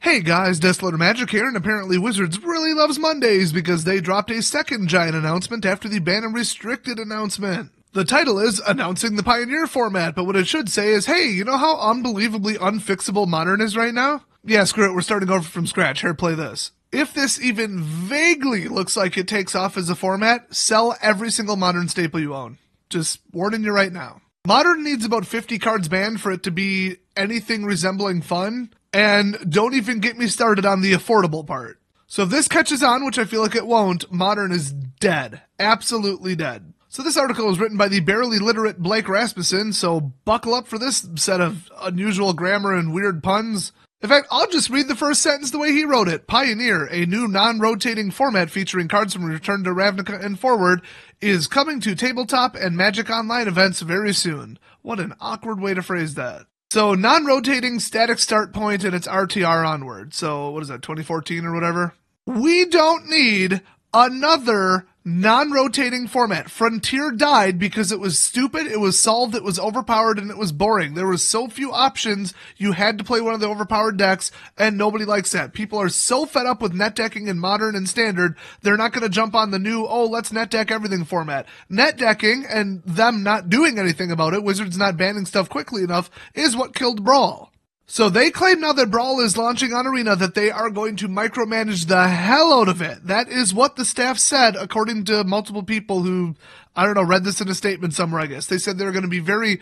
Hey guys, Deathletter Magic here, and apparently Wizards really loves Mondays because they dropped a second giant announcement after the Ban and Restricted announcement. The title is Announcing the Pioneer format, but what it should say is, hey, you know how unbelievably unfixable Modern is right now? Yeah, screw it, we're starting over from scratch. Here, play this. If this even vaguely looks like it takes off as a format, sell every single Modern staple you own. Just warning you right now. Modern needs about 50 cards banned for it to be anything resembling fun, and don't even get me started on the affordable part. So if this catches on, which I feel like it won't, Modern is dead. Absolutely dead. So this article was written by the barely literate Blake Rasmussen, so buckle up for this set of unusual grammar and weird puns. In fact, I'll just read the first sentence the way he wrote it. Pioneer, a new non-rotating format featuring cards from Return to Ravnica and forward, is coming to tabletop and Magic Online events very soon. What an awkward way to phrase that. So non-rotating static start point and it's RTR onward. So what is that, 2014 or whatever? We don't need another non-rotating format. Frontier died because it was stupid, it was solved, it was overpowered, and it was boring. There were so few options, you had to play one of the overpowered decks, and nobody likes that. People are so fed up with net decking in Modern and Standard, they're not going to jump on the new, let's net deck everything format. Net decking, and them not doing anything about it, Wizards not banning stuff quickly enough, is what killed Brawl. So they claim now that Brawl is launching on Arena that they are going to micromanage the hell out of it. That is what the staff said, according to multiple people who, I don't know, read this in a statement somewhere, I guess. They said they're going to be very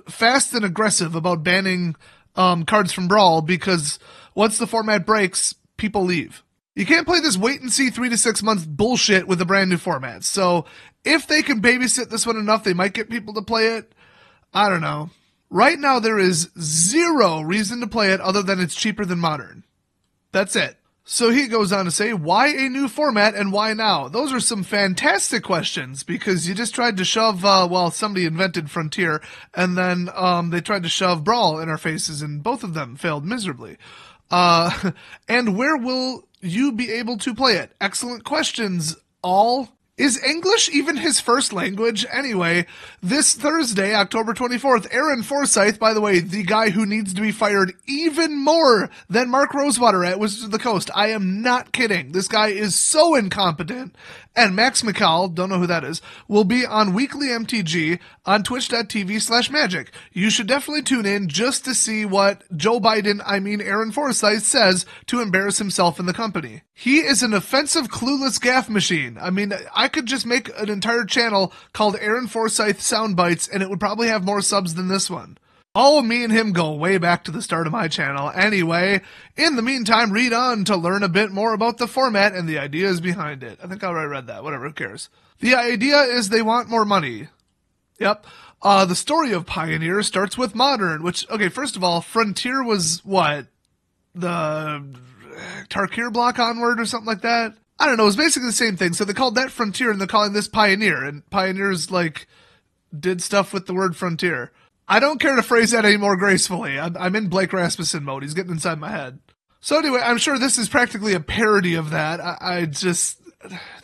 fast and aggressive about banning cards from Brawl because once the format breaks, people leave. You can't play this wait and see 3 to 6 months bullshit with a brand new format. So if they can babysit this one enough, they might get people to play it. I don't know. Right now, there is zero reason to play it other than it's cheaper than Modern. That's it. So he goes on to say, why a new format and why now? Those are some fantastic questions because you just tried to shove, somebody invented Frontier and then they tried to shove Brawl in our faces and both of them failed miserably. And where will you be able to play it? Excellent questions, all. Is English even his first language? Anyway, this Thursday, October 24th, Aaron Forsyth, by the way, the guy who needs to be fired even more than Mark Rosewater at Wizards of the Coast. I am not kidding. This guy is so incompetent. And Max McCall, don't know who that is, will be on Weekly MTG on twitch.tv/magic. You should definitely tune in just to see what Aaron Forsyth says to embarrass himself in the company. He is an offensive, clueless gaffe machine. I mean, I could just make an entire channel called Aaron Forsyth Soundbites, and it would probably have more subs than this one. Oh, me and him go way back to the start of my channel. Anyway, in the meantime, read on to learn a bit more about the format and the ideas behind it. I think I already read that. Whatever, who cares? The idea is they want more money. Yep. The story of Pioneer starts with Modern, which, okay, first of all, Frontier was what? The Tarkir block onward or something like that? I don't know. It was basically the same thing. So they called that Frontier and they're calling this Pioneer. And Pioneers, did stuff with the word Frontier. I don't care to phrase that any more gracefully. I'm in Blake Rasmussen mode. He's getting inside my head. So anyway, I'm sure this is practically a parody of that.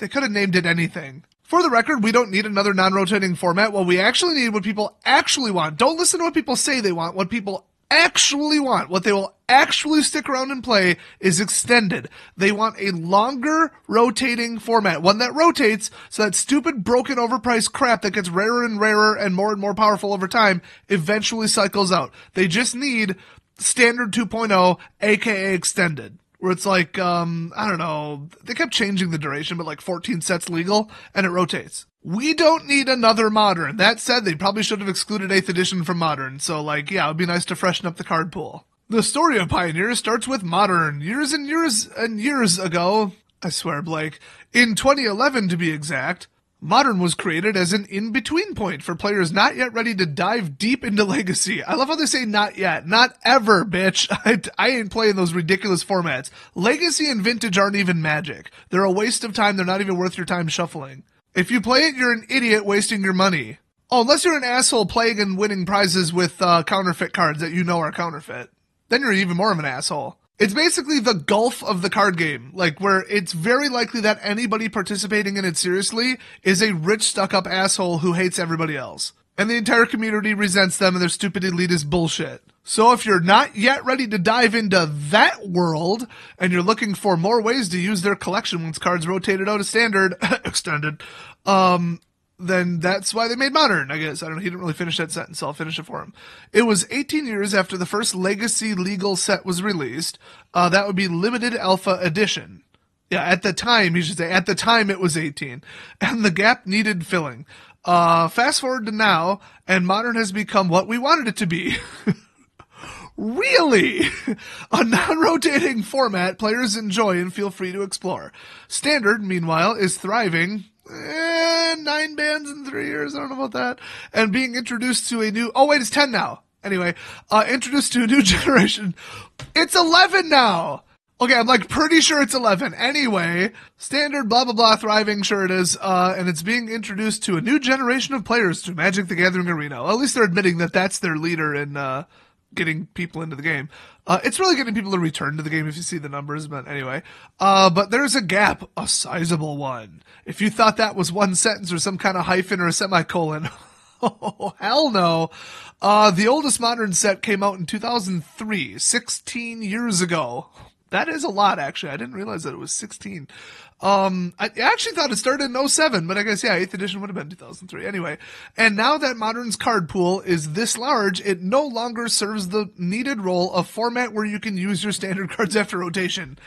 They could have named it anything. For the record, we don't need another non-rotating format. What we actually need, what people actually want. Don't listen to what people say they want. What people actually want, what they will actually stick around and play, is extended. They want a longer rotating format, one that rotates so that stupid broken overpriced crap that gets rarer and rarer and more powerful over time eventually cycles out. They just need Standard 2.0, aka extended, where it's like, I don't know, they kept changing the duration, but 14 sets legal, and it rotates. We don't need another Modern. That said, they probably should have excluded 8th edition from Modern, so it would be nice to freshen up the card pool. The story of Pioneer starts with Modern. Years and years and years ago, I swear, Blake, in 2011 to be exact, Modern was created as an in-between point for players not yet ready to dive deep into Legacy. I love how they say not yet. Not ever, bitch. I ain't playing those ridiculous formats. Legacy and Vintage aren't even Magic. They're a waste of time. They're not even worth your time shuffling. If you play it, you're an idiot wasting your money. Oh, unless you're an asshole playing and winning prizes with counterfeit cards that you know are counterfeit. Then you're even more of an asshole. It's basically the gulf of the card game, where it's very likely that anybody participating in it seriously is a rich, stuck-up asshole who hates everybody else. And the entire community resents them and their stupid elitist bullshit. So if you're not yet ready to dive into that world, and you're looking for more ways to use their collection once cards rotated out of standard, extended, then that's why they made Modern, I guess. I don't know, he didn't really finish that sentence, so I'll finish it for him. It was 18 years after the first Legacy legal set was released. That would be Limited Alpha Edition. Yeah, at the time, he should say, at the time it was 18. And the gap needed filling. Fast forward to now, and Modern has become what we wanted it to be. Really? A non-rotating format players enjoy and feel free to explore. Standard, meanwhile, is thriving. 9 bans in 3 years, I don't know about that. And being introduced to a new... Oh, wait, it's 10 now. Anyway, introduced to a new generation. It's 11 now! Okay, I'm like pretty sure it's 11. Anyway, Standard, blah, blah, blah, thriving, sure it is. And it's being introduced to a new generation of players through Magic the Gathering Arena. Well, at least they're admitting that that's their leader in getting people into the game. It's really getting people to return to the game if you see the numbers, but anyway. But there's a gap, a sizable one. If you thought that was one sentence or some kind of hyphen or a semicolon, oh, hell no. The oldest Modern set came out in 2003, 16 years ago. That is a lot, actually. I didn't realize that it was 16. I actually thought it started in 07, but I guess, yeah, 8th edition would have been 2003. Anyway, and now that Modern's card pool is this large, it no longer serves the needed role of format where you can use your standard cards after rotation.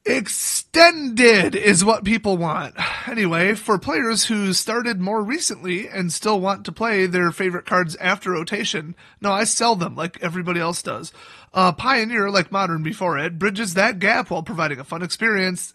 Extended is what people want. Anyway, for players who started more recently and still want to play their favorite cards after rotation, no, I sell them like everybody else does. Pioneer, like Modern before it, bridges that gap while providing a fun experience.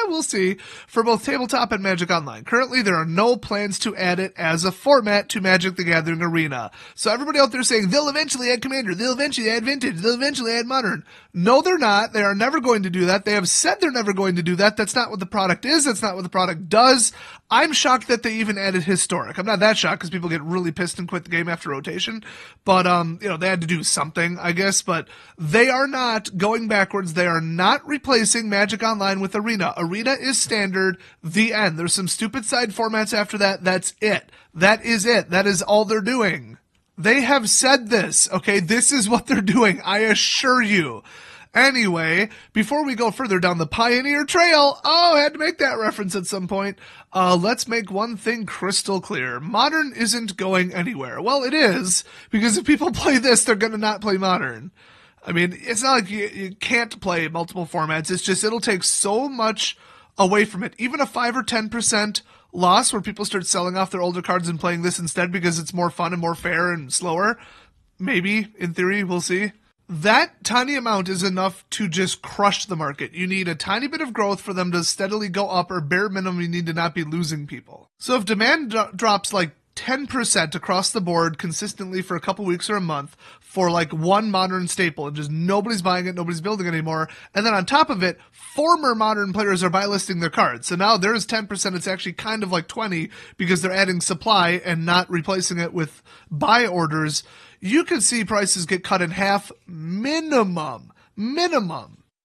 We'll see, for both Tabletop and Magic Online. Currently, there are no plans to add it as a format to Magic the Gathering Arena. So everybody out there saying, they'll eventually add Commander, they'll eventually add Vintage, they'll eventually add Modern. No, they're not. They are never going to do that. They have said they're never going to do that. That's not what the product is. That's not what the product does. I'm shocked that they even added Historic. I'm not that shocked because people get really pissed and quit the game after rotation. But, they had to do something, I guess. But they are not going backwards. They are not replacing Magic Online with Arena. Arena is standard, the end. There's some stupid side formats after that. That's it. That is it. That is all they're doing. They have said this, okay? This is what they're doing, I assure you. Anyway, before we go further down the Pioneer Trail, I had to make that reference at some point. Let's make one thing crystal clear. Modern isn't going anywhere. Well, it is, because if people play this, they're going to not play Modern. I mean, it's not like you can't play multiple formats. It's just it'll take so much away from it. Even a 5 or 10% loss where people start selling off their older cards and playing this instead because it's more fun and more fair and slower. Maybe, in theory, we'll see. That tiny amount is enough to just crush the market. You need a tiny bit of growth for them to steadily go up, or bare minimum, you need to not be losing people. So if demand drops like 10% across the board consistently for a couple weeks or a month for like one Modern staple and just nobody's buying it, nobody's building it anymore, and then on top of it, former Modern players are buy listing their cards. So now there's 10%, it's actually kind of like 20 because they're adding supply and not replacing it with buy orders. You could see prices get cut in half minimum.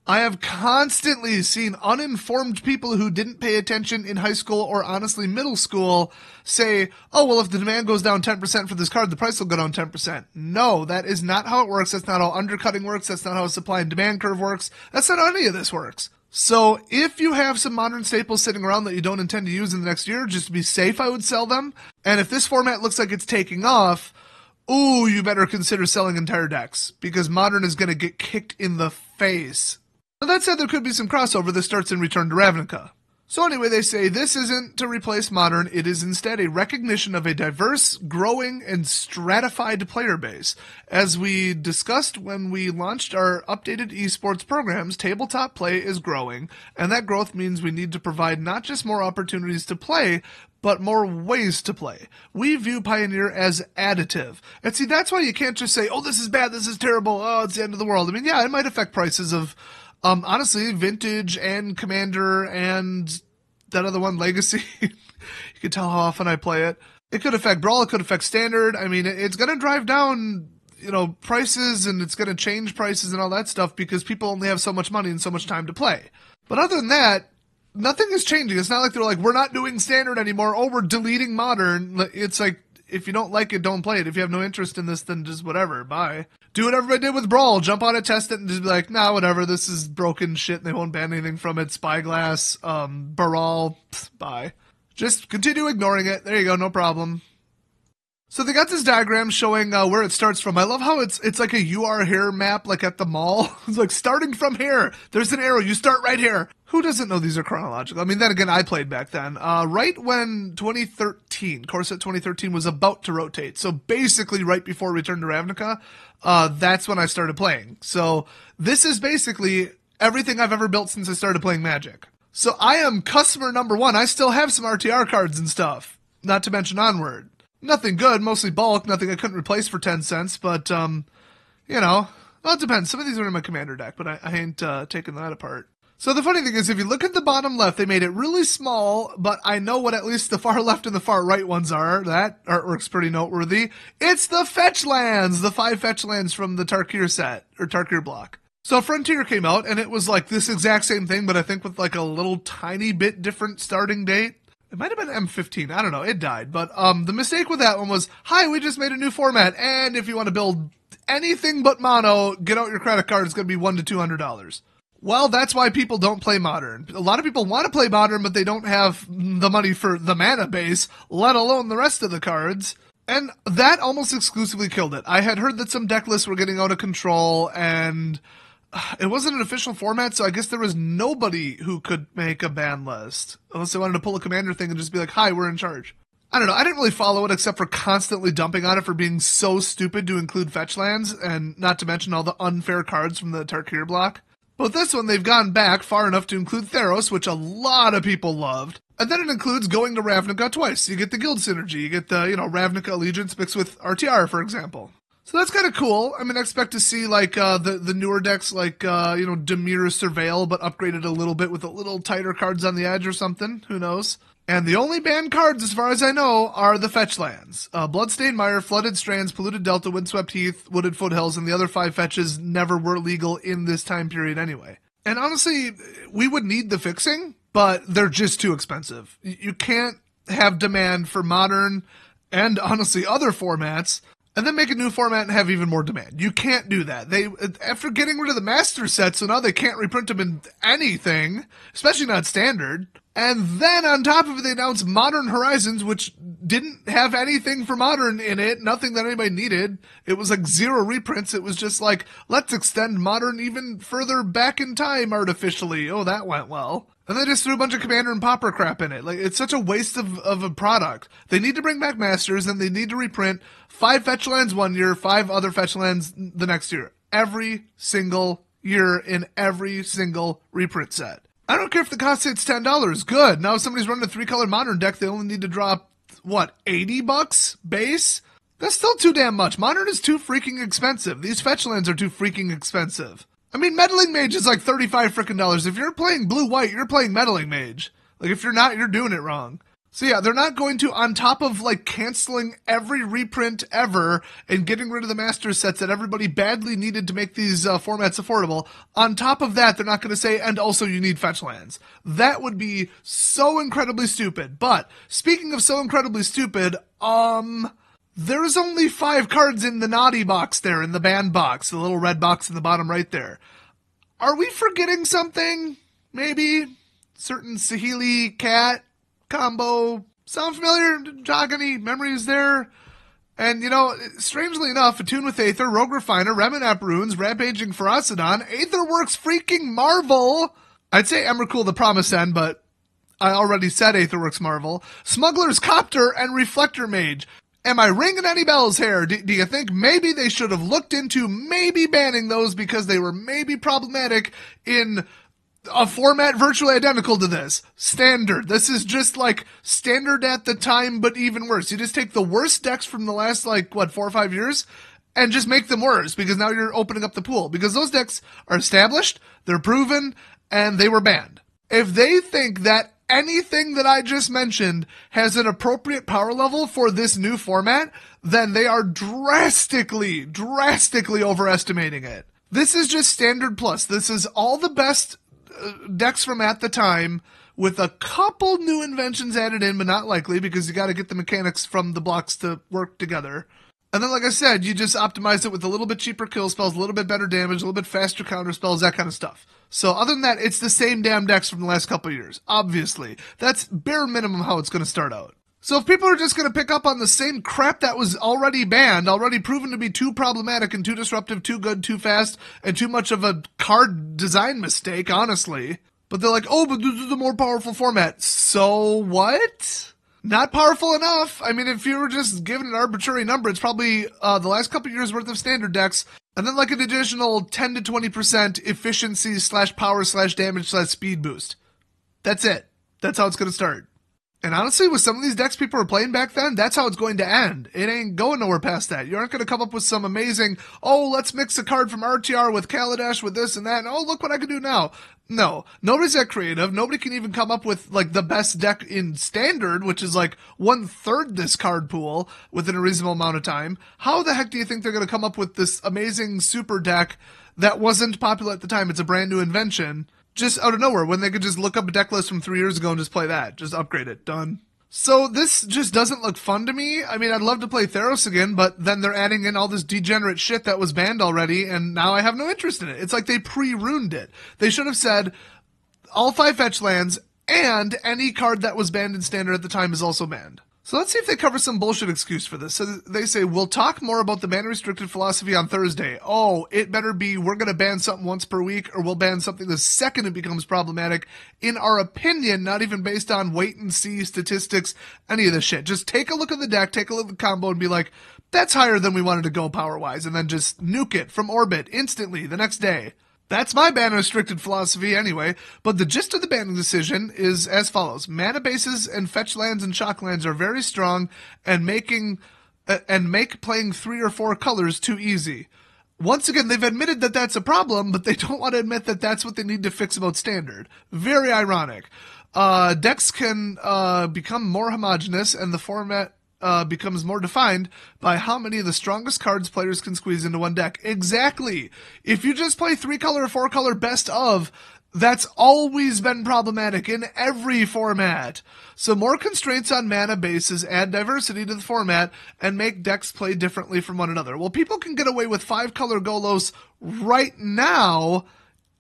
I have constantly seen uninformed people who didn't pay attention in high school or honestly middle school say, oh, well, if the demand goes down 10% for this card, the price will go down 10%. No, that is not how it works. That's not how undercutting works. That's not how a supply and demand curve works. That's not how any of this works. So if you have some Modern staples sitting around that you don't intend to use in the next year, just to be safe, I would sell them. And if this format looks like it's taking off, ooh, you better consider selling entire decks because Modern is going to get kicked in the face. Now, that said, there could be some crossover that starts in Return to Ravnica. So anyway, they say this isn't to replace Modern, it is instead a recognition of a diverse, growing, and stratified player base. As we discussed when we launched our updated esports programs, tabletop play is growing, and that growth means we need to provide not just more opportunities to play, but more ways to play. We view Pioneer as additive. And see, that's why you can't just say, oh, this is bad, this is terrible, oh, it's the end of the world. I mean, yeah, it might affect prices of honestly, Vintage and Commander and that other one, Legacy. You can tell how often I play it. It could affect Brawl, it could affect Standard. I mean, it's going to drive down, prices, and it's going to change prices and all that stuff because people only have so much money and so much time to play. But other than that, nothing is changing. It's not like they're like, we're not doing Standard anymore. Oh, we're deleting Modern. It's like, if you don't like it, don't play it. If you have no interest in this, then just whatever, bye. Do what everybody did with Brawl, jump on it, test it, and just be like, nah, whatever, this is broken shit, and they won't ban anything from it. Spyglass, Baral, bye. Just continue ignoring it. There you go, no problem. So they got this diagram showing where it starts from. I love how it's like a "you are here" map, like at the mall. It's like, starting from here. There's an arrow. You start right here. Who doesn't know these are chronological? I mean, then again, I played back then. Right when 2013, Corset 2013 was about to rotate. So basically right before Return to Ravnica, that's when I started playing. So this is basically everything I've ever built since I started playing Magic. So I am customer number one. I still have some RTR cards and stuff. Not to mention Onward. Nothing good, mostly bulk, nothing I couldn't replace for 10 cents, but, you know, well, it depends. Some of these are in my commander deck, but I ain't taking that apart. So the funny thing is, if you look at the bottom left, they made it really small, but I know what at least the far left and the far right ones are. That artwork's pretty noteworthy. It's the fetch lands, the 5 fetch lands from the Tarkir set, or Tarkir block. So Frontier came out, and it was like this exact same thing, but I think with like a little tiny bit different starting date. It might have been M15. I don't know. It died. But the mistake with that one was, hi, we just made a new format, and if you want to build anything but mono, get out your credit card. It's going to be $100 to $200. Well, that's why people don't play Modern. A lot of people want to play Modern, but they don't have the money for the mana base, let alone the rest of the cards. And that almost exclusively killed it. I had heard that some deck lists were getting out of control, and it wasn't an official format, so I guess there was nobody who could make a ban list. Unless they wanted to pull a commander thing and just be like, hi, we're in charge. I don't know. I didn't really follow it except for constantly dumping on it for being so stupid to include fetch lands, and not to mention all the unfair cards from the Tarkir block. But this one, they've gone back far enough to include Theros, which a lot of people loved. And then it includes going to Ravnica twice. You get the guild synergy. You get the, Ravnica Allegiance mixed with RTR, for example. So that's kind of cool. I mean, I expect to see, like, the newer decks, like, Dimir Surveil, but upgraded a little bit with a little tighter cards on the edge or something. Who knows? And the only banned cards, as far as I know, are the fetch lands. Bloodstained Mire, Flooded Strands, Polluted Delta, Windswept Heath, Wooded Foothills, and the other 5 fetches never were legal in this time period anyway. And honestly, we would need the fixing, but they're just too expensive. You can't have demand for Modern and, honestly, other formats, and then make a new format and have even more demand. You can't do that. They, after getting rid of the master set, so now they can't reprint them in anything, especially not standard. And then on top of it, they announced Modern Horizons, which didn't have anything for Modern in it, nothing that anybody needed. It was like 0 reprints. It was just like, let's extend Modern even further back in time artificially. Oh, that went well. And they just threw a bunch of Commander and Pauper crap in it. Like, it's such a waste of a product. They need to bring back Masters, and they need to reprint 5 fetch lands one year, 5 other fetch lands the next year. Every single year in every single reprint set. I don't care if the cost hits $10. Good. Now if somebody's running a 3-color Modern deck, they only need to drop, $80 base? That's still too damn much. Modern is too freaking expensive. These fetch lands are too freaking expensive. I mean, Meddling Mage is like $35 frickin' dollars. If you're playing blue-white, you're playing Meddling Mage. Like, if you're not, you're doing it wrong. So yeah, they're not going to, on top of, like, canceling every reprint ever and getting rid of the master sets that everybody badly needed to make these formats affordable, on top of that, they're not going to say, and also you need fetch lands. That would be so incredibly stupid. But, speaking of so incredibly stupid, there's only 5 cards in the naughty box there, in the banned box, the little red box in the bottom right there. Are we forgetting something? Maybe? Certain Sahili cat combo sound familiar? Jog any memories there? And, strangely enough, Attune with Aether, Rogue Refiner, Reminap Runes, Rampaging Ferocidon, Aetherworks freaking Marvel! I'd say Emrakul the Promised End, but I already said Aetherworks Marvel. Smuggler's Copter and Reflector Mage. Am I ringing any bells here? Do you think maybe they should have looked into maybe banning those because they were maybe problematic in a format virtually identical to this? Standard. This is just like standard at the time, but even worse. You just take the worst decks from the last, 4 or 5 years and just make them worse because now you're opening up the pool. Because those decks are established, they're proven, and they were banned. If they think that anything that I just mentioned has an appropriate power level for this new format, then they are drastically overestimating it. This is just standard plus. This is all the best decks from at the time with a couple new inventions added in, but not likely because you got to get the mechanics from the blocks to work together. And then, like I said, you just optimize it with a little bit cheaper kill spells, a little bit better damage, a little bit faster counter spells, that kind of stuff. So other than that, it's the same damn decks from the last couple of years, obviously. That's bare minimum how it's going to start out. So if people are just going to pick up on the same crap that was already banned, already proven to be too problematic and too disruptive, too good, too fast, and too much of a card design mistake, honestly. But they're like, oh, but this is a more powerful format. So what? Not powerful enough. I mean, if you were just given an arbitrary number, it's probably the last couple years worth of standard decks, and then like an additional 10 to 20% efficiency / power / damage / speed boost. That's it. That's how it's going to start. And honestly, with some of these decks people were playing back then, that's how it's going to end. It ain't going nowhere past that. You aren't going to come up with some amazing, oh, let's mix a card from RTR with Kaladesh with this and that, and oh, look what I can do now. No, nobody's that creative. Nobody can even come up with like the best deck in standard, which is like 1/3 this card pool within a reasonable amount of time. How the heck do you think they're going to come up with this amazing super deck that wasn't popular at the time? It's a brand new invention. Just out of nowhere, when they could just look up a deck list from 3 years ago and just play that. Just upgrade it. Done. So this just doesn't look fun to me. I mean, I'd love to play Theros again, but then they're adding in all this degenerate shit that was banned already, and now I have no interest in it. It's like they pre-ruined it. They should have said, all 5 fetch lands, and any card that was banned in Standard at the time is also banned. So let's see if they cover some bullshit excuse for this. So they say, we'll talk more about the ban-restricted philosophy on Thursday. Oh, it better be we're going to ban something once per week, or we'll ban something the second it becomes problematic, in our opinion, not even based on wait and see statistics, any of this shit. Just take a look at the deck, take a look at the combo, and be like, that's higher than we wanted to go power-wise, and then just nuke it from orbit instantly the next day. That's my ban-restricted philosophy anyway, but the gist of the banning decision is as follows. Mana bases and fetch lands and shock lands are very strong and make playing 3 or 4 colors too easy. Once again, they've admitted that that's a problem, but they don't want to admit that that's what they need to fix about Standard. Very ironic. Decks can become more homogeneous, and the format becomes more defined by how many of the strongest cards players can squeeze into one deck. Exactly. If you just play 3-color or 4-color best of, that's always been problematic in every format. So more constraints on mana bases add diversity to the format and make decks play differently from one another. Well, people can get away with 5-color Golos right now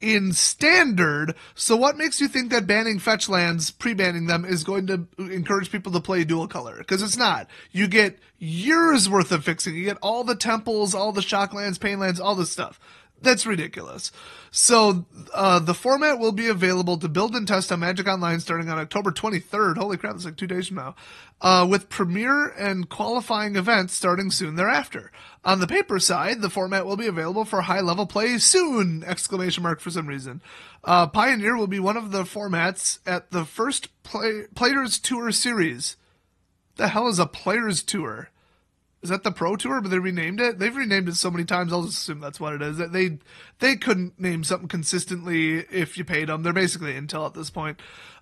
in Standard, so what makes you think that banning fetch lands, pre-banning them, is going to encourage people to play dual color? Because it's not. You get years worth of fixing. You get all the temples, all the shock lands, pain lands, all this stuff. That's ridiculous. So the format will be available to build and test on Magic Online starting on October 23rd. Holy crap, that's like 2 days from now. With premiere and qualifying events starting soon thereafter. On the paper side, the format will be available for high-level play soon! ! For some reason. Pioneer will be one of the formats at the first Players Tour series. The hell is a Players Tour? Is that the Pro Tour, but they renamed it? They've renamed it so many times, I'll just assume that's what it is. They couldn't name something consistently if you paid them. They're basically Intel at this point.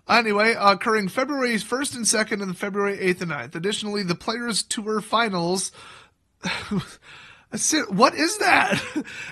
Anyway, occurring February 1st and 2nd and February 8th and 9th. Additionally, the Players Tour Finals... What is that?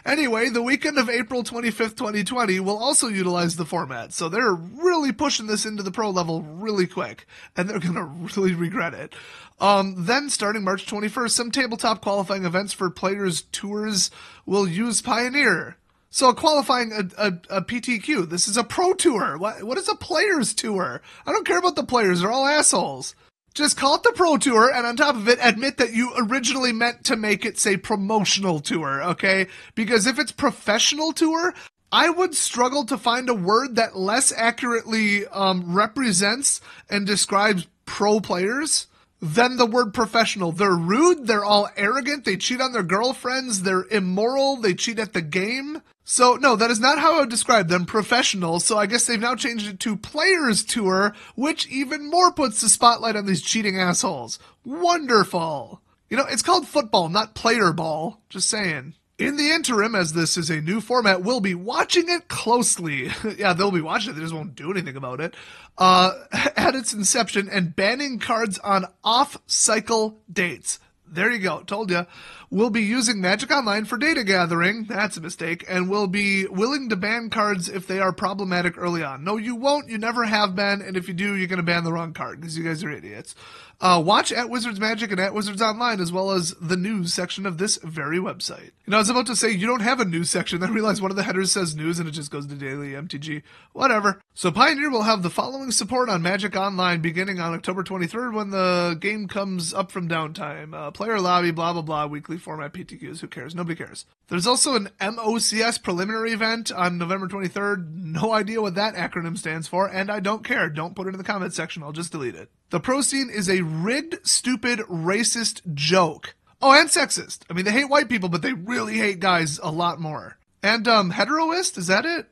Anyway, the weekend of April 25th, 2020 will also utilize the format. So they're really pushing this into the pro level really quick. And they're going to really regret it. Then starting March 21st, some tabletop qualifying events for Players Tours will use Pioneer. So qualifying a PTQ. This is a pro tour. What is a Players Tour? I don't care about the players. They're all assholes. Just call it the Pro Tour, and on top of it, admit that you originally meant to make it say Promotional Tour, okay? Because if it's Professional Tour, I would struggle to find a word that less accurately represents and describes pro players than the word professional. They're rude, they're all arrogant, they cheat on their girlfriends, they're immoral, they cheat at the game. So, no, that is not how I would describe them, professional, so I guess they've now changed it to Players Tour, which even more puts the spotlight on these cheating assholes. Wonderful! You know, it's called football, not player ball. Just saying. In the interim, as this is a new format, we'll be watching it closely. Yeah, they'll be watching it, they just won't do anything about it. At its inception, and banning cards on off-cycle dates. There you go. Told you. We'll be using Magic Online for data gathering. That's a mistake. And we'll be willing to ban cards if they are problematic early on. No, you won't. You never have been. And if you do, you're going to ban the wrong card because you guys are idiots. Watch at Wizards Magic and at Wizards Online, as well as the news section of this very website. You know, I was about to say you don't have a news section, then I realized one of the headers says news and it just goes to daily MTG. Whatever. So Pioneer will have the following support on Magic Online beginning on October 23rd when the game comes up from downtime. Player lobby, blah, blah, blah, weekly format PTQs. Who cares? Nobody cares. There's also an MOCS preliminary event on November 23rd. No idea what that acronym stands for, and I don't care. Don't put it in the comments section. I'll just delete it. The pro scene is a rigged, stupid, racist joke. Oh, and sexist. I mean, they hate white people, but they really hate guys a lot more. And heteroist? Is that it?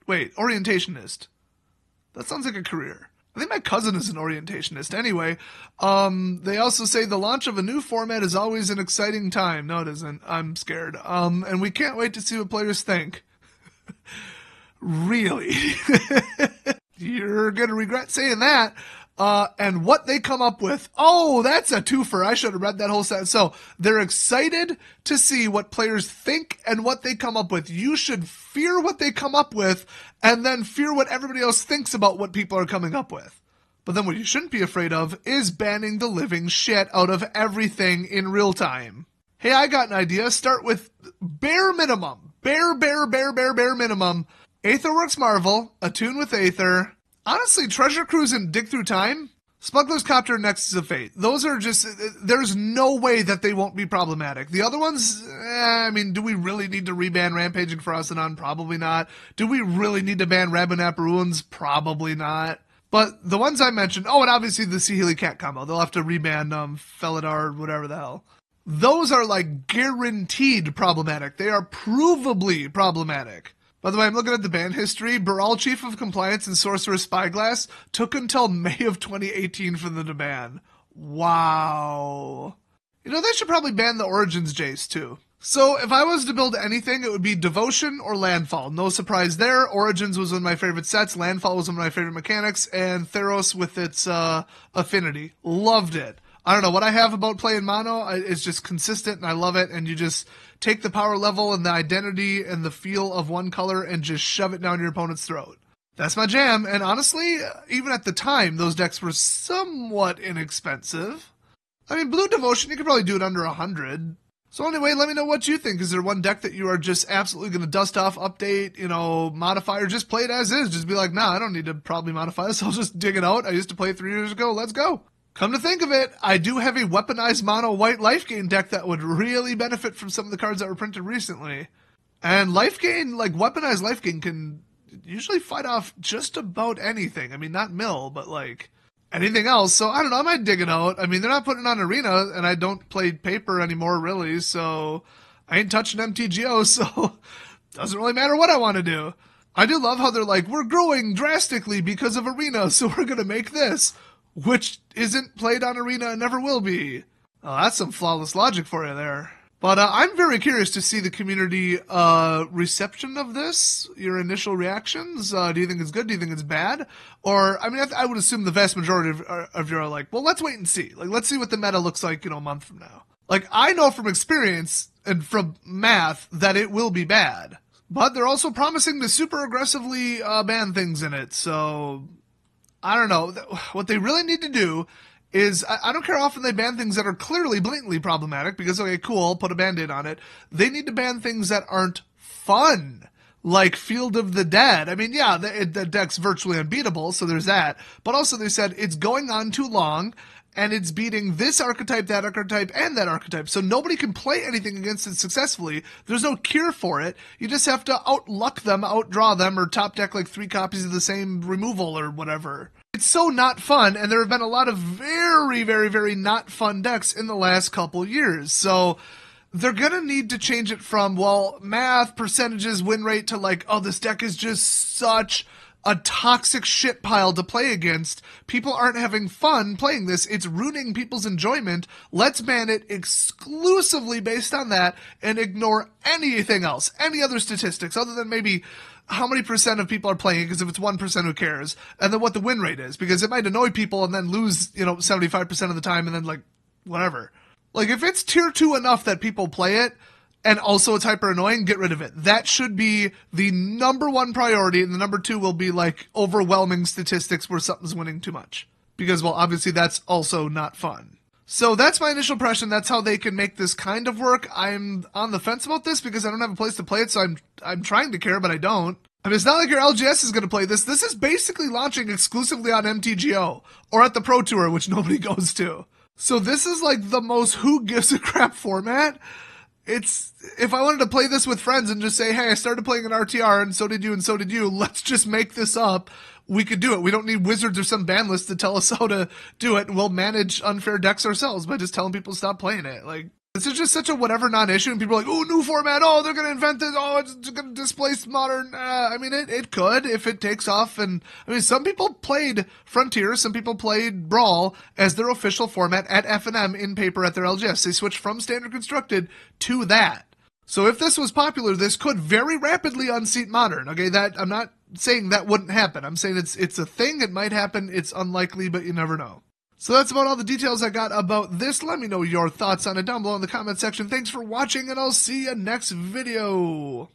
Wait, orientationist. That sounds like a career. I think my cousin is an orientationist. Anyway, they also say the launch of a new format is always an exciting time. No, it isn't. I'm scared. And we can't wait to see what players think. Really? You're going to regret saying that. And what they come up with. Oh, that's a twofer. I should have read that whole sentence. So they're excited to see what players think and what they come up with. You should fear what they come up with and then fear what everybody else thinks about what people are coming up with. But then what you shouldn't be afraid of is banning the living shit out of everything in real time. Hey, I got an idea. Start with bare minimum. Bare minimum. Aetherworks Marvel, Attune with Aether. Honestly, Treasure Cruise and Dig Through Time, Smuggler's Copter and Nexus of Fate. Those are just, there's no way that they won't be problematic. The other ones, I mean, do we really need to reban Rampaging Ferocidon? Probably not. Do we really need to ban Rabunap Ruins? Probably not. But the ones I mentioned, oh, and obviously the Sihili Cat combo. They'll have to reban Felidar, whatever the hell. Those are like guaranteed problematic. They are provably problematic. By the way, I'm looking at the ban history. Baral, Chief of Compliance and Sorcerer Spyglass took until May of 2018 for them to ban. Wow. You know, they should probably ban the Origins Jace, too. So, if I was to build anything, it would be Devotion or Landfall. No surprise there. Origins was one of my favorite sets. Landfall was one of my favorite mechanics. And Theros with its affinity. Loved it. I don't know, what I have about playing mono is just consistent, and I love it, and you just take the power level and the identity and the feel of one color and just shove it down your opponent's throat. That's my jam, and honestly, even at the time, those decks were somewhat inexpensive. I mean, Blue Devotion, you could probably do it under 100. So anyway, let me know what you think. Is there one deck that you are just absolutely going to dust off, update, modify, or just play it as is? Just be like, nah, I don't need to probably modify this. I'll just dig it out. I used to play it 3 years ago. Let's go. Come to think of it, I do have a weaponized mono white life gain deck that would really benefit from some of the cards that were printed recently. And life gain, like weaponized life gain, can usually fight off just about anything. I mean, not mill, but like anything else. So I don't know, I might dig it out. I mean, they're not putting it on Arena, and I don't play paper anymore, really. So I ain't touching MTGO, so doesn't really matter what I want to do. I do love how they're like, we're growing drastically because of Arena, so we're going to make this. Which isn't played on Arena and never will be. Oh, that's some flawless logic for you there. But I'm very curious to see the community reception of this, your initial reactions. Do you think it's good? Do you think it's bad? Or, I mean, I would assume the vast majority of you are like, well, let's wait and see. Like, let's see what the meta looks like, a month from now. Like, I know from experience and from math that it will be bad. But they're also promising to super aggressively ban things in it, so I don't know. What they really need to do is, I don't care how often they ban things that are clearly, blatantly problematic, because, okay, cool, put a Band-Aid on it. They need to ban things that aren't fun, like Field of the Dead. I mean, yeah, the deck's virtually unbeatable, so there's that. But also they said it's going on too long, and it's beating this archetype, that archetype, and that archetype. So nobody can play anything against it successfully. There's no cure for it. You just have to outluck them, outdraw them, or top deck like 3 copies of the same removal or whatever. It's so not fun, and there have been a lot of very, very, very not fun decks in the last couple years. So they're going to need to change it from, well, math, percentages, win rate, to like, oh, this deck is just such a toxic shit pile to play against. People aren't having fun playing this. It's ruining people's enjoyment. Let's ban it exclusively based on that and ignore anything else, any other statistics other than maybe how many percent of people are playing it, because if it's 1%, who cares? And then what the win rate is, because it might annoy people and then lose, 75% of the time and then like, whatever. Like, if it's tier 2 enough that people play it, and also it's hyper annoying, get rid of it. That should be the number one priority, and the number 2 will be, like, overwhelming statistics where something's winning too much. Because, well, obviously that's also not fun. So that's my initial impression. That's how they can make this kind of work. I'm on the fence about this because I don't have a place to play it, so I'm trying to care, but I don't. I mean, it's not like your LGS is going to play this. This is basically launching exclusively on MTGO or at the Pro Tour, which nobody goes to. So this is like the most who gives a crap format. It's, if I wanted to play this with friends and just say, hey, I started playing an RTR and so did you, let's just make this up, we could do it. We don't need wizards or some ban list to tell us how to do it. We'll manage unfair decks ourselves by just telling people to stop playing it. Like, this is just such a whatever non-issue, and people are like, oh, new format, oh, they're going to invent this, oh, it's going to displace modern. I mean, it could if it takes off, and I mean, some people played Frontier, some people played Brawl as their official format at F&M in paper at their LGS. They switched from Standard Constructed to that. So if this was popular, this could very rapidly unseat Modern. Okay, that I'm not saying that wouldn't happen. I'm saying it's a thing, it might happen, it's unlikely, but you never know. So that's about all the details I got about this. Let me know your thoughts on it down below in the comment section. Thanks for watching, and I'll see you next video.